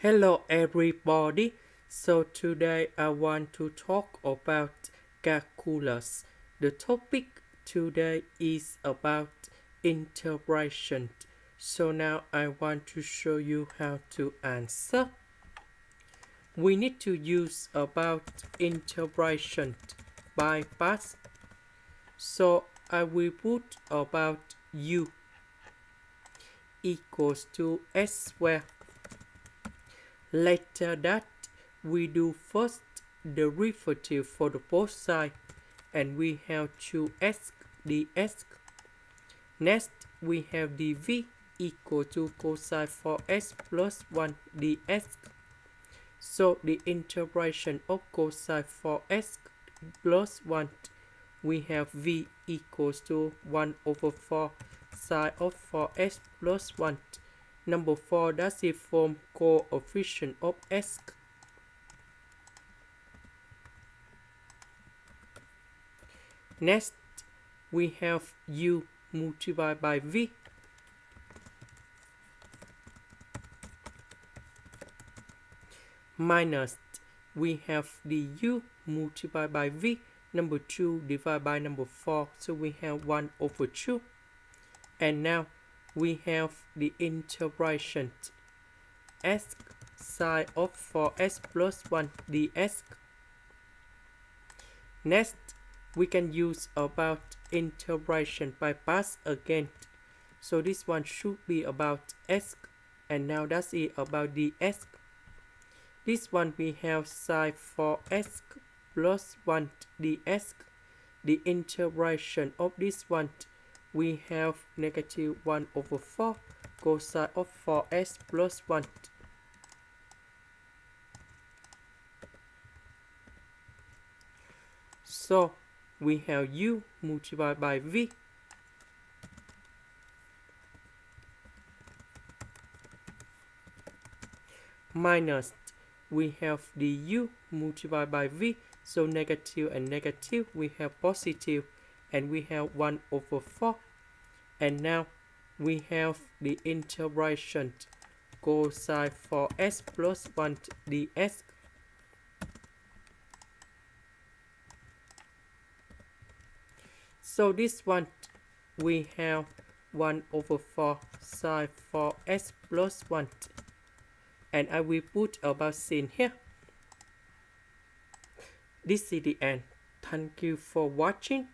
Hello everybody. So today I want to talk about calculus. The topic today is about integration. So now I want to show you how to answer. We need to use about integration by parts. So I will put about u equals to s squared. Later that, we do first derivative for the both sides, and we have 2s ds. Next, we have dv equal to cosine 4s plus 1 ds. So the integration of cosine 4s plus 1, we have v equals to 1 over 4 sine of 4s plus 1. Number 4, does it form coefficient of s? Next, we have u multiplied by v. Minus, we have the u multiplied by v. Number 2 divided by number 4. So we have 1 over 2. And now, we have the integration s sine of 4s plus 1 ds. Next, we can use about integration by parts again. So this one should be about s, and now that's it about ds. This one we have sine 4s plus 1 ds. The integration of this one, we have negative 1 over 4 cosine of 4s plus 1. So we have u multiplied by v. Minus, we have the u multiplied by v. So negative and negative, we have positive, and we have 1 over 4. And now we have the integration cosine 4s plus 1 ds. So this one, we have 1 over 4 sine 4s plus 1. And I will put about sin here. This is the end. Thank you for watching.